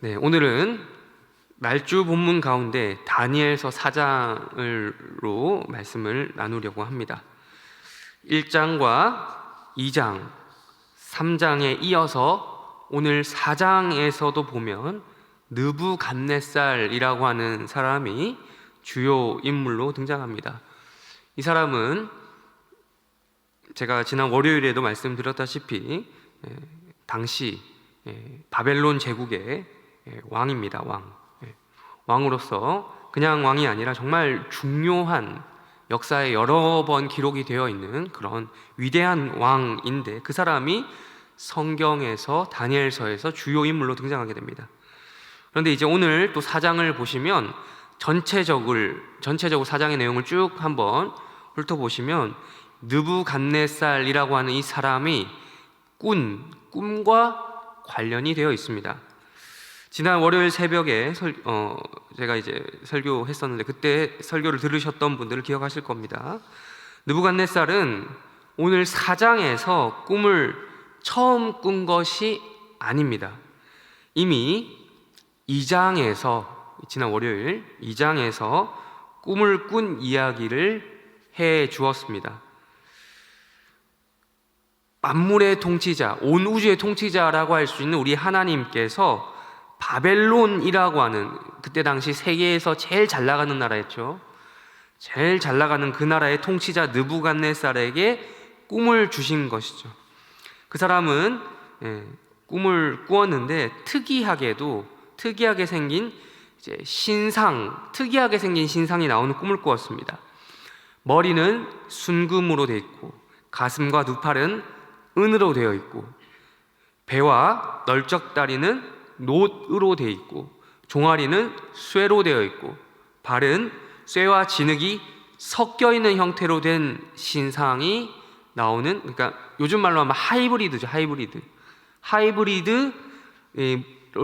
네, 오늘은 말주 본문 가운데 다니엘서 4장으로 말씀을 나누려고 합니다. 1장과 2장, 3장에 이어서 오늘 4장에서도 보면 느부갓네살이라고 하는 사람이 주요 인물로 등장합니다. 이 사람은 제가 지난 월요일에도 말씀드렸다시피 당시 바벨론 제국의 왕입니다. 왕으로서 그냥 왕이 아니라 정말 중요한 역사에 여러 번 기록이 되어 있는 그런 위대한 왕인데, 그 사람이 성경에서 다니엘서에서 주요 인물로 등장하게 됩니다. 그런데 이제 오늘 또 4장을 보시면 전체적으로 4장의 내용을 쭉 한번 훑어보시면 느부갓네살이라고 하는 이 사람이 꿈과 관련이 되어 있습니다. 지난 월요일 새벽에 제가 이제 설교했었는데, 그때 설교를 들으셨던 분들은 기억하실 겁니다. 느부갓네살은 오늘 4장에서 꿈을 처음 꾼 것이 아닙니다. 이미 2장에서, 지난 월요일 2장에서 꿈을 꾼 이야기를 해 주었습니다. 만물의 통치자, 온 우주의 통치자라고 할 수 있는 우리 하나님께서 바벨론이라고 하는, 그때 당시 세계에서 제일 잘 나가는 나라였죠. 제일 잘 나가는 그 나라의 통치자 느부갓네살에게 꿈을 주신 것이죠. 그 사람은 꿈을 꾸었는데 특이하게 생긴 특이하게 생긴 신상이 나오는 꿈을 꾸었습니다. 머리는 순금으로 되어 있고, 가슴과 두 팔은 은으로 되어 있고, 배와 널쩍다리는 놋으로 되어 있고, 종아리는 쇠로 되어 있고, 발은 쇠와 진흙이 섞여 있는 형태로 된 신상이 나오는, 그러니까 요즘 말로 하면 하이브리드죠. 하이브리드로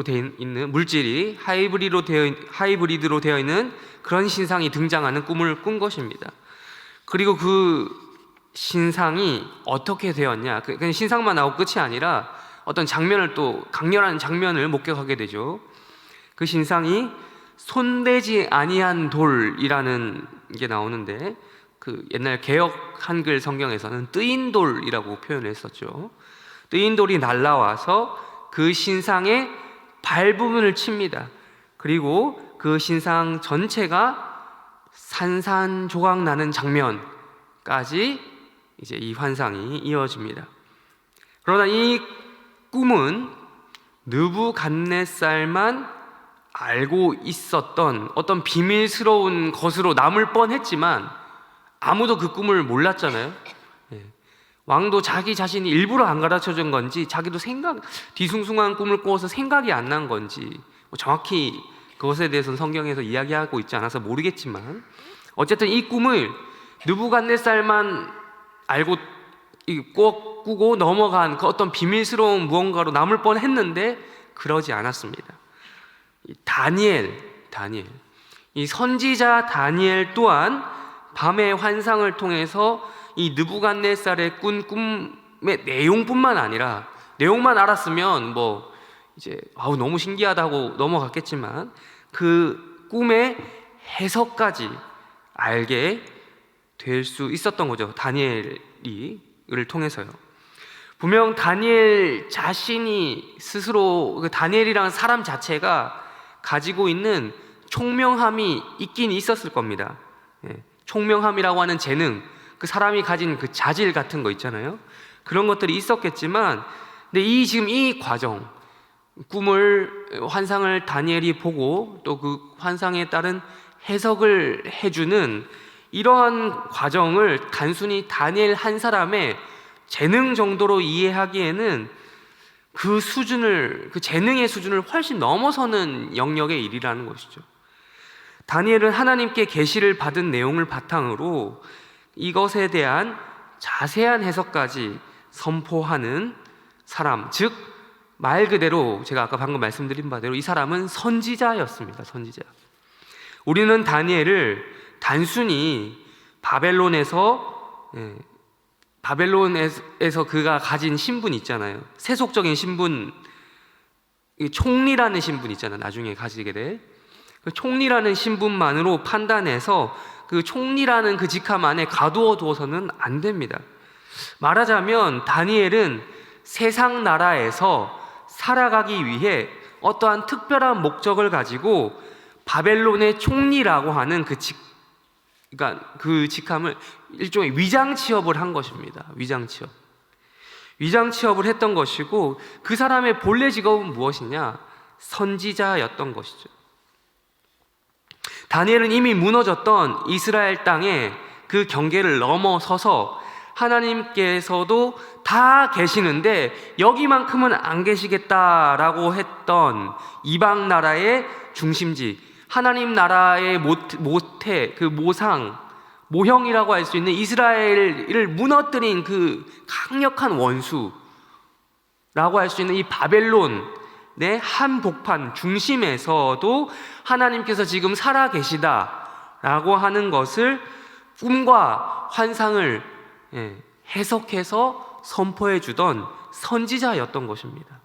되어 있는 물질이 하이브리드로 되어 있는 그런 신상이 등장하는 꿈을 꾼 것입니다. 그리고 그 신상이 어떻게 되었냐, 그냥 신상만 나오고 끝이 아니라 어떤 장면을, 또 강렬한 장면을 목격하게 되죠. 그 신상이 손대지 아니한 돌이라는 게 나오는데, 그 옛날 개역 한글 성경에서는 뜨인 돌이라고 표현을 했었죠. 뜨인 돌이 날라와서 그 신상의 발 부분을 칩니다. 그리고 그 신상 전체가 산산조각 나는 장면까지 이제 이 환상이 이어집니다. 그러나 이 꿈은 느부갓네살만 알고 있었던 어떤 비밀스러운 것으로 남을 뻔했지만 아무도 그 꿈을 몰랐잖아요. 왕도 자기 자신이 일부러 안 가르쳐준 건지, 자기도 뒤숭숭한 꿈을 꾸어서 생각이 안 난 건지, 정확히 그것에 대해서는 성경에서 이야기하고 있지 않아서 모르겠지만, 어쨌든 이 꿈을 느부갓네살만 알고 꾸고 넘어간 그 어떤 비밀스러운 무언가로 남을 뻔했는데 그러지 않았습니다. 다니엘, 이 선지자 다니엘 또한 밤의 환상을 통해서 이 느부갓네살의 꾼 꿈의 내용뿐만 아니라, 내용만 알았으면 이제 너무 신기하다고 넘어갔겠지만, 그 꿈의 해석까지 알게 될 수 있었던 거죠. 다니엘을 통해서요. 분명 다니엘 자신이 스스로, 다니엘이라는 사람 자체가 가지고 있는 총명함이 있긴 있었을 겁니다. 총명함이라고 하는 재능, 그 사람이 가진 그 자질 같은 거 있잖아요. 그런 것들이 있었겠지만, 근데 지금 이 과정, 환상을 다니엘이 보고 또 그 환상에 따른 해석을 해주는 이러한 과정을 단순히 다니엘 한 사람의 재능 정도로 이해하기에는 그 재능의 수준을 훨씬 넘어서는 영역의 일이라는 것이죠. 다니엘은 하나님께 계시를 받은 내용을 바탕으로 이것에 대한 자세한 해석까지 선포하는 사람, 즉 말 그대로 제가 아까 방금 말씀드린 바대로 이 사람은 선지자였습니다. 선지자. 우리는 다니엘을 단순히 바벨론에서 그가 가진 신분 있잖아요. 세속적인 신분, 이 총리라는 신분 있잖아. 나중에 가지게 될 그 총리라는 신분만으로 판단해서 그 총리라는 그 직함 안에 가두어 두어서는 안 됩니다. 말하자면 다니엘은 세상 나라에서 살아가기 위해 어떠한 특별한 목적을 가지고 바벨론의 총리라고 하는 그러니까 그 직함을 일종의 위장 취업을 한 것입니다. 위장 취업을 했던 것이고, 그 사람의 본래 직업은 무엇이냐? 선지자였던 것이죠. 다니엘은 이미 무너졌던 이스라엘 땅에 그 경계를 넘어서서 하나님께서도 다 계시는데 여기만큼은 안 계시겠다라고 했던 이방 나라의 중심지, 하나님 나라의 모태, 그 모형이라고 할 수 있는 이스라엘을 무너뜨린 그 강력한 원수라고 할 수 있는 이 바벨론의 한복판 중심에서도 하나님께서 지금 살아 계시다라고 하는 것을 꿈과 환상을 해석해서 선포해 주던 선지자였던 것입니다.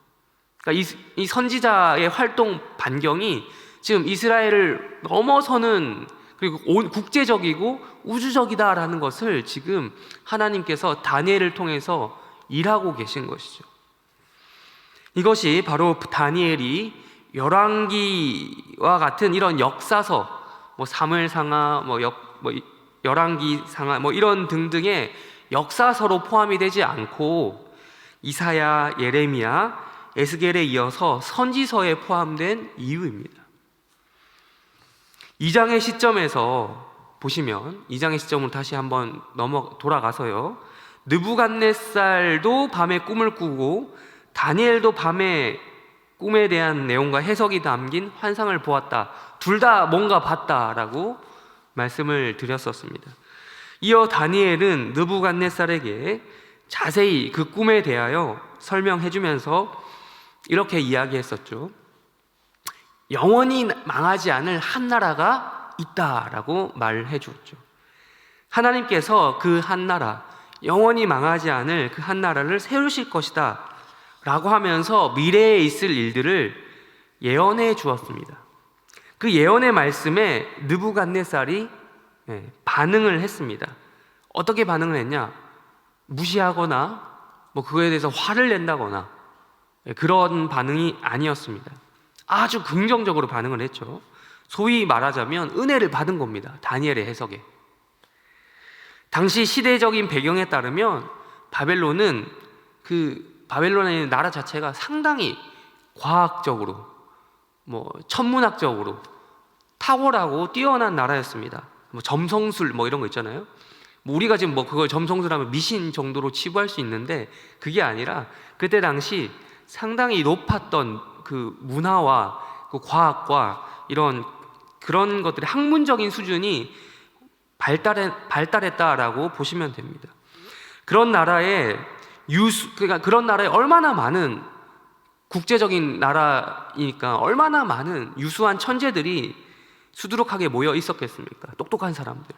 그러니까 이 선지자의 활동 반경이 지금 이스라엘을 넘어서는, 그리고 국제적이고 우주적이다라는 것을 지금 하나님께서 다니엘을 통해서 일하고 계신 것이죠. 이것이 바로 다니엘이 열왕기와 같은 이런 역사서, 사무엘상하, 열왕기상하 이런 등등의 역사서로 포함이 되지 않고 이사야, 예레미야, 에스겔에 이어서 선지서에 포함된 이유입니다. 2장의 시점에서 보시면, 2장의 시점으로 다시 한번 돌아가서요, 느부갓네살도 밤에 꿈을 꾸고 다니엘도 밤에 꿈에 대한 내용과 해석이 담긴 환상을 보았다. 둘 다 뭔가 봤다라고 말씀을 드렸었습니다. 이어 다니엘은 느부갓네살에게 자세히 그 꿈에 대하여 설명해 주면서 이렇게 이야기했었죠. 영원히 망하지 않을 한 나라가 있다라고 말해 주었죠. 하나님께서 그 한 나라, 영원히 망하지 않을 그 한 나라를 세우실 것이다 라고 하면서 미래에 있을 일들을 예언해 주었습니다. 그 예언의 말씀에 느부갓네살이 반응을 했습니다. 어떻게 반응을 했냐? 무시하거나 그거에 대해서 화를 낸다거나 그런 반응이 아니었습니다. 아주 긍정적으로 반응을 했죠. 소위 말하자면 은혜를 받은 겁니다. 다니엘의 해석에. 당시 시대적인 배경에 따르면 바벨론에 있는 나라 자체가 상당히 과학적으로, 천문학적으로 탁월하고 뛰어난 나라였습니다. 점성술 이런 거 있잖아요. 우리가 지금 그걸 점성술하면 미신 정도로 치부할 수 있는데, 그게 아니라 그때 당시 상당히 높았던 그 문화와 그 과학과 그런 것들의 학문적인 수준이 발달했다라고 보시면 됩니다. 그런 나라에 그런 나라에 얼마나 많은, 국제적인 나라이니까 얼마나 많은 유수한 천재들이 수두룩하게 모여 있었겠습니까? 똑똑한 사람들.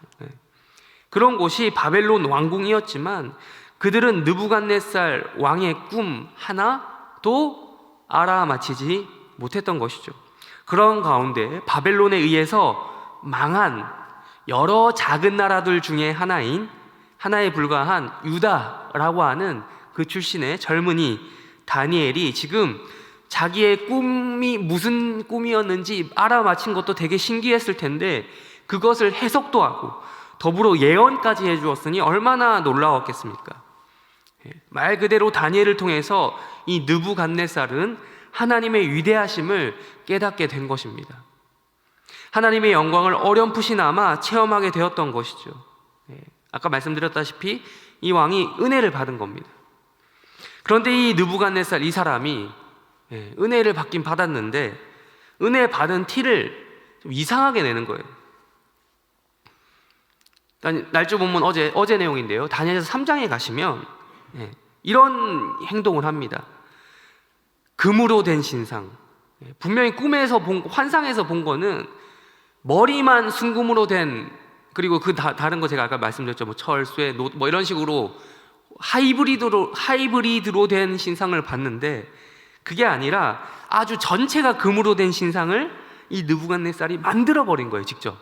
그런 곳이 바벨론 왕궁이었지만 그들은 느부갓네살 왕의 꿈 하나도 알아맞히지 못했던 것이죠. 그런 가운데 바벨론에 의해서 망한 여러 작은 나라들 중에 하나에 불과한 유다라고 하는 그 출신의 젊은이 다니엘이 지금 자기의 꿈이 무슨 꿈이었는지 알아맞힌 것도 되게 신기했을 텐데, 그것을 해석도 하고 더불어 예언까지 해주었으니 얼마나 놀라웠겠습니까? 말 그대로 다니엘을 통해서 이 느부갓네살은 하나님의 위대하심을 깨닫게 된 것입니다. 하나님의 영광을 어렴풋이나마 체험하게 되었던 것이죠. 아까 말씀드렸다시피 이 왕이 은혜를 받은 겁니다. 그런데 이 느부갓네살, 이 사람이 은혜를 받긴 받았는데 은혜 받은 티를 좀 이상하게 내는 거예요. 날짜 보면 어제 내용인데요, 다니엘서 3장에 가시면 이런 행동을 합니다. 금으로 된 신상, 분명히 꿈에서 환상에서 본 거는 머리만 순금으로 된, 그리고 다른 거 제가 아까 말씀드렸죠, 철, 쇠, 노 이런 식으로 하이브리드로 된 신상을 봤는데, 그게 아니라 아주 전체가 금으로 된 신상을 이 느부갓네살이 만들어 버린 거예요. 직접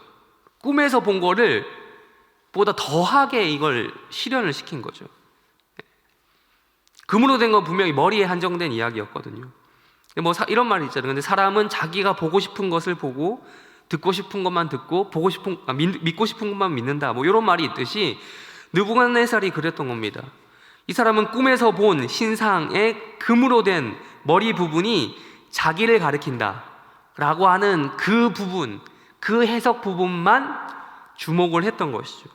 꿈에서 본 거를 보다 더하게 이걸 실현을 시킨 거죠. 금으로 된 건 분명히 머리에 한정된 이야기였거든요. 뭐 이런 말이 있잖아요. 근데 사람은 자기가 보고 싶은 것을 보고 듣고 싶은 것만 듣고 믿고 싶은 것만 믿는다. 뭐 이런 말이 있듯이 느부갓네살이 그랬던 겁니다. 이 사람은 꿈에서 본 신상의 금으로 된 머리 부분이 자기를 가리킨다 라고 하는 그 부분, 그 해석 부분만 주목을 했던 것이죠.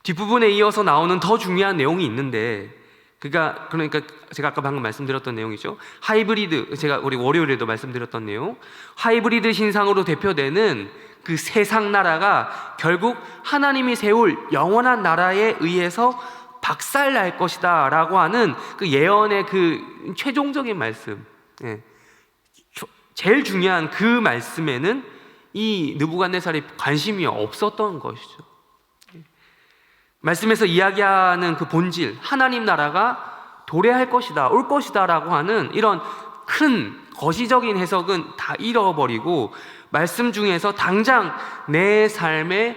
뒷부분에 이어서 나오는 더 중요한 내용이 있는데, 그러니까 제가 아까 방금 말씀드렸던 내용이죠. 하이브리드, 제가 우리 월요일에도 말씀드렸던 내용, 하이브리드 신상으로 대표되는 그 세상 나라가 결국 하나님이 세울 영원한 나라에 의해서 박살날 것이다 라고 하는 그 예언의 그 최종적인 말씀, 제일 중요한 그 말씀에는 이 느부갓네살이 관심이 없었던 것이죠. 말씀에서 이야기하는 그 본질, 하나님 나라가 도래할 것이다, 올 것이다 라고 하는 이런 큰 거시적인 해석은 다 잃어버리고 말씀 중에서 당장 내 삶에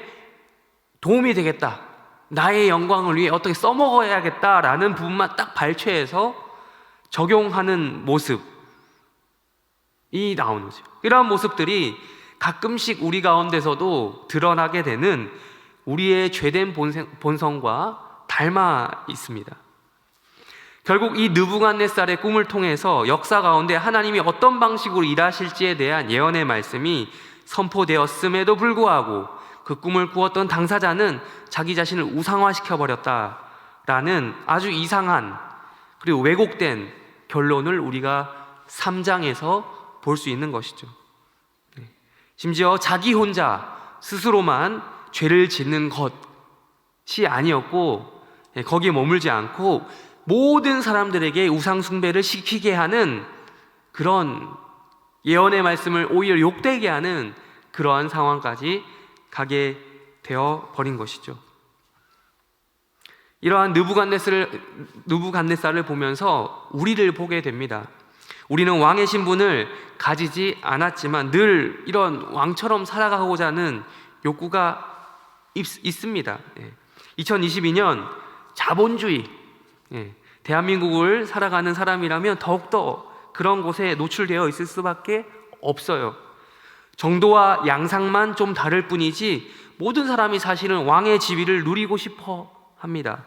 도움이 되겠다, 나의 영광을 위해 어떻게 써먹어야겠다라는 부분만 딱 발췌해서 적용하는 모습이 나오는 거죠. 이러한 모습들이 가끔씩 우리 가운데서도 드러나게 되는 우리의 죄된 본성과 닮아 있습니다. 결국 이 느부갓네살의 꿈을 통해서 역사 가운데 하나님이 어떤 방식으로 일하실지에 대한 예언의 말씀이 선포되었음에도 불구하고 그 꿈을 꾸었던 당사자는 자기 자신을 우상화시켜버렸다라는 아주 이상한 그리고 왜곡된 결론을 우리가 3장에서 볼 수 있는 것이죠. 심지어 자기 혼자 스스로만 죄를 짓는 것이 아니었고, 거기에 머물지 않고 모든 사람들에게 우상 숭배를 시키게 하는 그런 예언의 말씀을 오히려 욕되게 하는 그러한 상황까지 가게 되어 버린 것이죠. 이러한 느부갓네살을 보면서 우리를 보게 됩니다. 우리는 왕의 신분을 가지지 않았지만 늘 이런 왕처럼 살아가고자 하는 욕구가 있습니다. 2022년 자본주의, 대한민국을 살아가는 사람이라면 더욱더 그런 곳에 노출되어 있을 수밖에 없어요. 정도와 양상만 좀 다를 뿐이지 모든 사람이 사실은 왕의 지위를 누리고 싶어 합니다.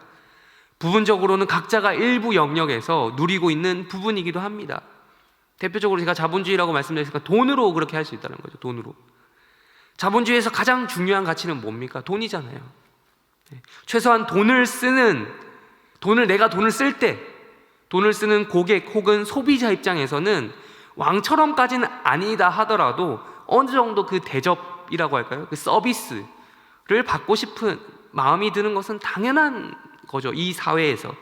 부분적으로는 각자가 일부 영역에서 누리고 있는 부분이기도 합니다. 대표적으로 제가 자본주의라고 말씀드렸으니까 돈으로 그렇게 할 수 있다는 거죠. 돈으로. 자본주의에서 가장 중요한 가치는 뭡니까? 돈이잖아요. 최소한 내가 돈을 쓸 때, 돈을 쓰는 고객 혹은 소비자 입장에서는 왕처럼까지는 아니다 하더라도 어느 정도 그 대접이라고 할까요? 그 서비스를 받고 싶은 마음이 드는 것은 당연한 거죠. 이 사회에서.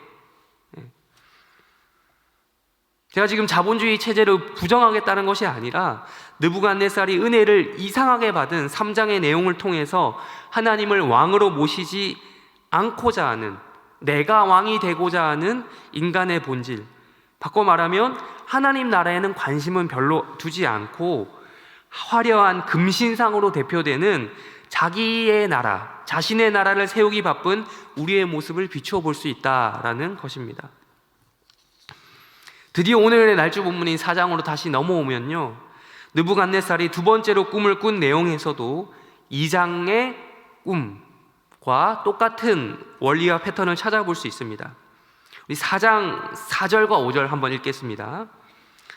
제가 지금 자본주의 체제를 부정하겠다는 것이 아니라 느부갓네살이 은혜를 이상하게 받은 3장의 내용을 통해서 하나님을 왕으로 모시지 않고자 하는, 내가 왕이 되고자 하는 인간의 본질, 바꿔 말하면 하나님 나라에는 관심은 별로 두지 않고 화려한 금신상으로 대표되는 자기의 나라, 자신의 나라를 세우기 바쁜 우리의 모습을 비추어 볼 수 있다라는 것입니다. 드디어 오늘의 날주 본문인 4장으로 다시 넘어오면요, 느부갓네살이 두 번째로 꿈을 꾼 내용에서도 2장의 꿈과 똑같은 원리와 패턴을 찾아볼 수 있습니다. 우리 4장 4절과 5절 한번 읽겠습니다.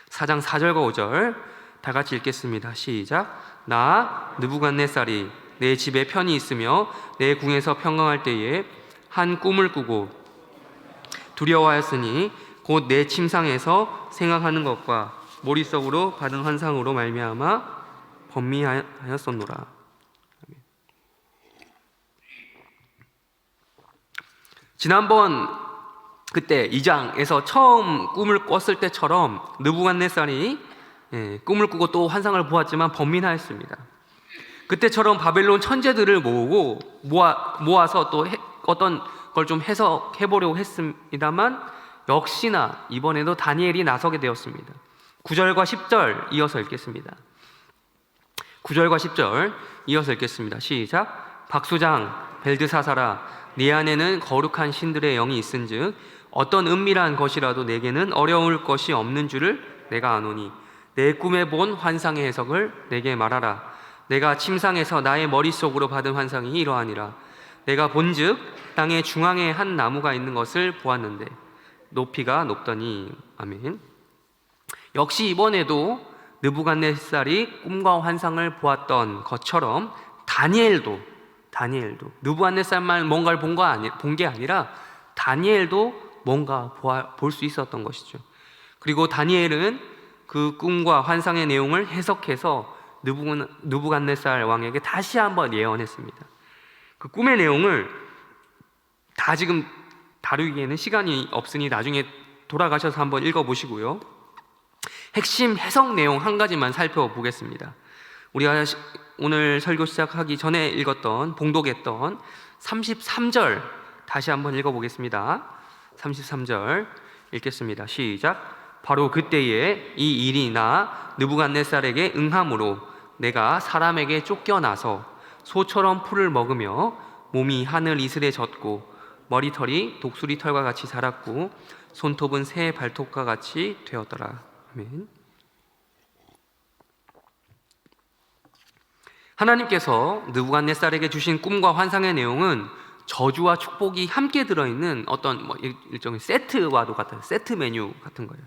4장 4절과 5절 다 같이 읽겠습니다. 시작. 나 느부갓네살이 내 집에 편히 있으며 내 궁에서 평강할 때에 한 꿈을 꾸고 두려워하였으니 곧 내 침상에서 생각하는 것과 머릿속으로 받은 환상으로 말미암아 번미하였었노라. 지난번 그때 2장에서 처음 꿈을 꿨을 때처럼 느부갓네살이 꿈을 꾸고 또 환상을 보았지만 번민하였습니다. 그때처럼 바벨론 천재들을 모아서 또 어떤 걸 좀 해석해 보려고 했습니다만 역시나 이번에도 다니엘이 나서게 되었습니다. 9절과 10절 이어서 읽겠습니다. 9절과 10절 이어서 읽겠습니다. 시작. 박수장 벨드사사라, 네 안에는 거룩한 신들의 영이 있은즉 어떤 은밀한 것이라도 내게는 어려울 것이 없는 줄을 내가 아노니 내 꿈에 본 환상의 해석을 내게 말하라. 내가 침상에서 나의 머릿속으로 받은 환상이 이러하니라. 내가 본즉 땅의 중앙에 한 나무가 있는 것을 보았는데 높이가 높더니. 아멘. 역시 이번에도 느부갓네살이 꿈과 환상을 보았던 것처럼 다니엘도 느부갓네살만 뭔가를 본 게 아니라 다니엘도 뭔가 볼 수 있었던 것이죠. 그리고 다니엘은 그 꿈과 환상의 내용을 해석해서 느부갓네살 왕에게 다시 한번 예언했습니다. 그 꿈의 내용을 다 지금 다루기에는 시간이 없으니 나중에 돌아가셔서 한번 읽어보시고요. 핵심 해석 내용 한 가지만 살펴보겠습니다. 우리가 오늘 설교 시작하기 전에 봉독했던 33절 다시 한번 읽어보겠습니다. 33절 읽겠습니다. 시작. 바로 그때에 이 일이 나 느부갓네살에게 응함으로 내가 사람에게 쫓겨나서 소처럼 풀을 먹으며 몸이 하늘 이슬에 젖고 머리털이 독수리 털과 같이 자랐고 손톱은 새 발톱과 같이 되었더라. 아멘. 하나님께서 느부갓네살에게 주신 꿈과 환상의 내용은 저주와 축복이 함께 들어있는 어떤 일종의 세트와도 같은 세트 메뉴 같은 거예요.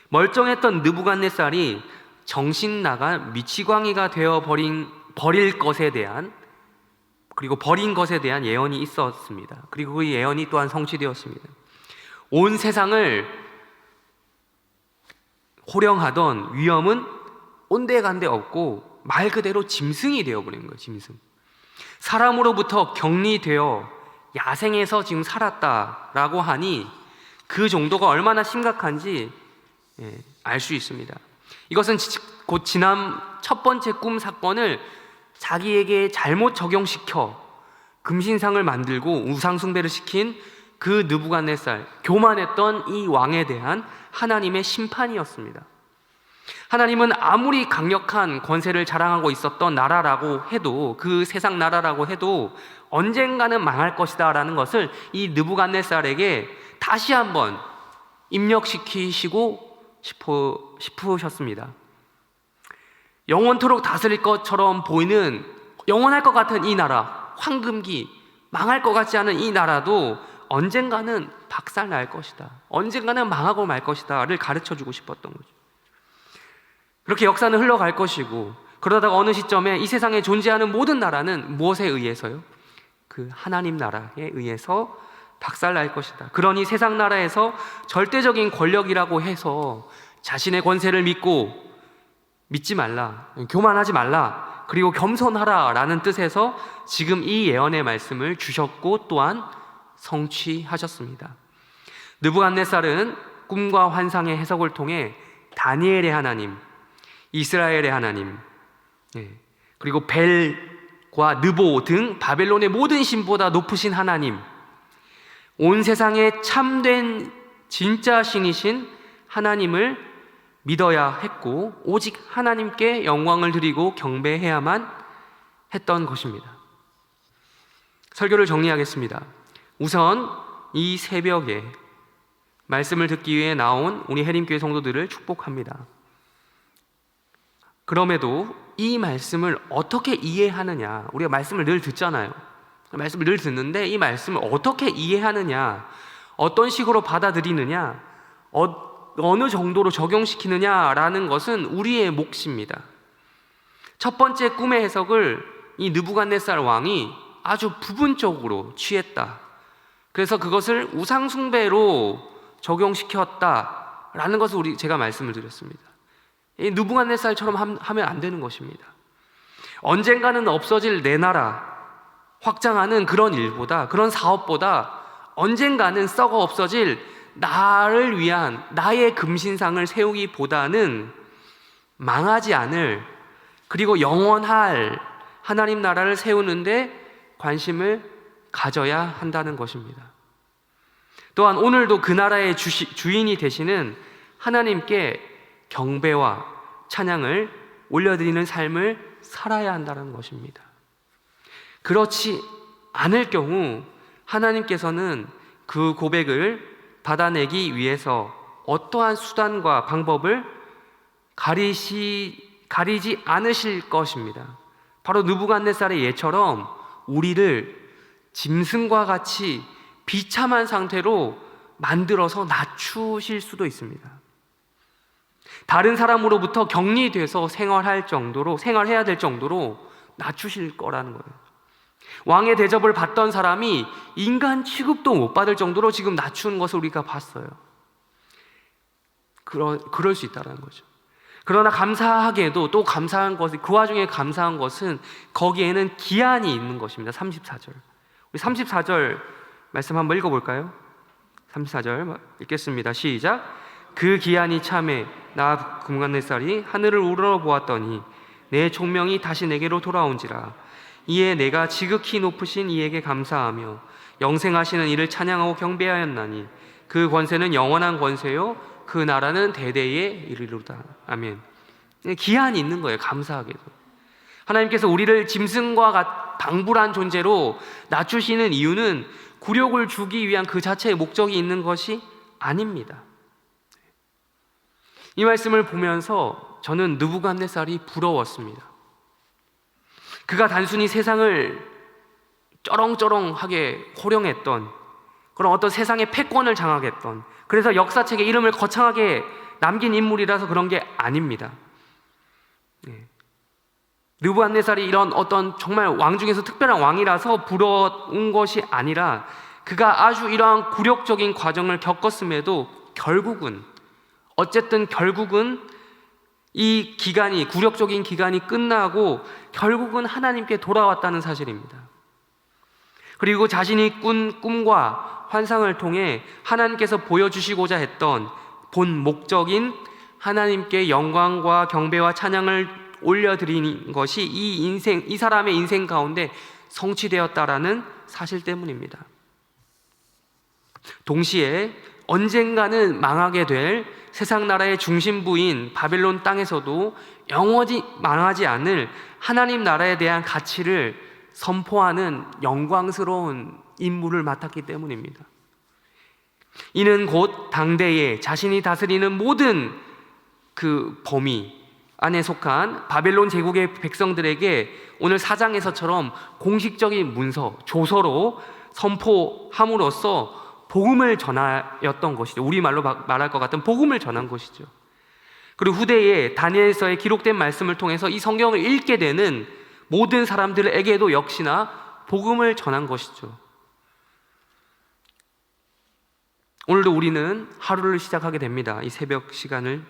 멀쩡했던 느부갓네살이 정신 나간 미치광이가 되어 버릴 것에 대한, 그리고 버린 것에 대한 예언이 있었습니다. 그리고 그 예언이 또한 성취되었습니다. 온 세상을 호령하던 위엄은 온데간데 없고 말 그대로 짐승이 되어버린 거예요. 짐승. 사람으로부터 격리되어 야생에서 지금 살았다라고 하니 그 정도가 얼마나 심각한지 알 수 있습니다. 이것은 곧 지난 첫 번째 꿈 사건을 자기에게 잘못 적용시켜 금신상을 만들고 우상숭배를 시킨 그 느부갓네살, 교만했던 이 왕에 대한 하나님의 심판이었습니다. 하나님은 아무리 강력한 권세를 자랑하고 있었던 나라라고 해도, 그 세상 나라라고 해도 언젠가는 망할 것이다 라는 것을 이 느부갓네살에게 다시 한번 입력시키시고 싶으셨습니다. 영원토록 다스릴 것처럼 보이는, 영원할 것 같은 이 나라, 황금기, 망할 것 같지 않은 이 나라도 언젠가는 박살날 것이다, 언젠가는 망하고 말 것이다를 가르쳐주고 싶었던 거죠. 그렇게 역사는 흘러갈 것이고, 그러다가 어느 시점에 이 세상에 존재하는 모든 나라는 무엇에 의해서요? 그 하나님 나라에 의해서 박살날 것이다. 그러니 세상 나라에서 절대적인 권력이라고 해서 자신의 권세를 믿지 말라, 교만하지 말라, 그리고 겸손하라 라는 뜻에서 지금 이 예언의 말씀을 주셨고 또한 성취하셨습니다. 느부갓네살은 꿈과 환상의 해석을 통해 다니엘의 하나님, 이스라엘의 하나님, 그리고 벨과 느보 등 바벨론의 모든 신보다 높으신 하나님, 온 세상에 참된 진짜 신이신 하나님을 믿어야 했고 오직 하나님께 영광을 드리고 경배해야만 했던 것입니다. 설교를 정리하겠습니다. 우선 이 새벽에 말씀을 듣기 위해 나온 우리 해림교회 성도들을 축복합니다. 그럼에도 이 말씀을 어떻게 이해하느냐, 우리가 말씀을 늘 듣잖아요. 말씀을 늘 듣는데 이 말씀을 어떻게 이해하느냐, 어떤 식으로 받아들이느냐, 어느 정도로 적용시키느냐라는 것은 우리의 몫입니다. 첫 번째 꿈의 해석을 이 느부갓네살 왕이 아주 부분적으로 취했다. 그래서 그것을 우상숭배로 적용시켰다라는 것을 제가 말씀을 드렸습니다. 이 느부갓네살처럼 하면 안 되는 것입니다. 언젠가는 없어질 내 나라 확장하는 그런 일보다, 그런 사업보다 언젠가는 썩어 없어질 나를 위한 나의 금신상을 세우기보다는 망하지 않을, 그리고 영원할 하나님 나라를 세우는데 관심을 가져야 한다는 것입니다. 또한 오늘도 그 나라의 주인이 되시는 하나님께 경배와 찬양을 올려드리는 삶을 살아야 한다는 것입니다. 그렇지 않을 경우 하나님께서는 그 고백을 받아내기 위해서 어떠한 수단과 방법을 가리지 않으실 것입니다. 바로 느부갓네살의 예처럼 우리를 짐승과 같이 비참한 상태로 만들어서 낮추실 수도 있습니다. 다른 사람으로부터 격리돼서 생활해야 될 정도로 낮추실 거라는 거예요. 왕의 대접을 받던 사람이 인간 취급도 못 받을 정도로 지금 낮추는 것을 우리가 봤어요. 그럴 수 있다는 거죠. 그러나 감사하게도 또 감사한 것이, 그 와중에 감사한 것은 거기에는 기한이 있는 것입니다. 34절. 우리 34절 말씀 한번 읽어볼까요? 34절 읽겠습니다. 시작. 그 기한이 참에 느부갓네살이 하늘을 우러러보았더니 내 총명이 다시 내게로 돌아온지라. 이에 내가 지극히 높으신 이에게 감사하며 영생하시는 이를 찬양하고 경배하였나니 그 권세는 영원한 권세요 그 나라는 대대에 이르리로다. 아멘. 기한이 있는 거예요. 감사하게도 하나님께서 우리를 짐승과 방불한 존재로 낮추시는 이유는 굴욕을 주기 위한 그 자체의 목적이 있는 것이 아닙니다. 이 말씀을 보면서 저는 느부갓네살이 부러웠습니다. 그가 단순히 세상을 쩌렁쩌렁하게 호령했던 그런 어떤 세상의 패권을 장악했던, 그래서 역사책에 이름을 거창하게 남긴 인물이라서 그런 게 아닙니다. 느부갓네살이 이런 어떤 정말 왕 중에서 특별한 왕이라서 부러운 것이 아니라 그가 아주 이러한 굴욕적인 과정을 겪었음에도 결국은 이 기간이, 굴욕적인 기간이 끝나고 결국은 하나님께 돌아왔다는 사실입니다. 그리고 자신이 꾼 꿈과 환상을 통해 하나님께서 보여주시고자 했던 본 목적인 하나님께 영광과 경배와 찬양을 올려드리는 것이 이 사람의 인생 가운데 성취되었다라는 사실 때문입니다. 동시에 언젠가는 망하게 될 세상 나라의 중심부인 바벨론 땅에서도 영원히 망하지 않을 하나님 나라에 대한 가치를 선포하는 영광스러운 임무를 맡았기 때문입니다. 이는 곧 당대에 자신이 다스리는 모든 그 범위 안에 속한 바벨론 제국의 백성들에게 오늘 4장에서처럼 공식적인 문서, 조서로 선포함으로써 복음을 전하였던 것이죠. 우리말로 말할 것 같은 복음을 전한 것이죠. 그리고 후대에 다니엘서에 기록된 말씀을 통해서 이 성경을 읽게 되는 모든 사람들에게도 역시나 복음을 전한 것이죠. 오늘도 우리는 하루를 시작하게 됩니다. 이 새벽 시간을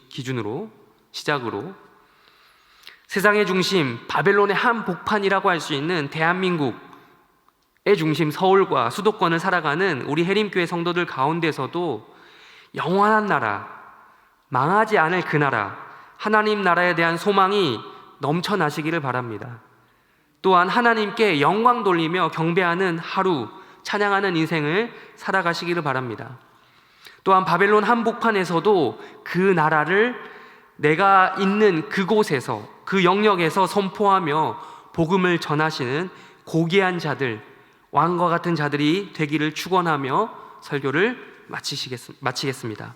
기준으로 시작으로 세상의 중심 바벨론의 한복판이라고 할 수 있는 대한민국의 중심 서울과 수도권을 살아가는 우리 해림교회 성도들 가운데서도 영원한 나라, 망하지 않을 그 나라, 하나님 나라에 대한 소망이 넘쳐나시기를 바랍니다. 또한 하나님께 영광 돌리며 경배하는 하루, 찬양하는 인생을 살아가시기를 바랍니다. 또한 바벨론 한복판에서도 그 나라를 내가 있는 그곳에서, 그 영역에서 선포하며 복음을 전하시는 고귀한 자들, 왕과 같은 자들이 되기를 축원하며 설교를 마치겠습니다.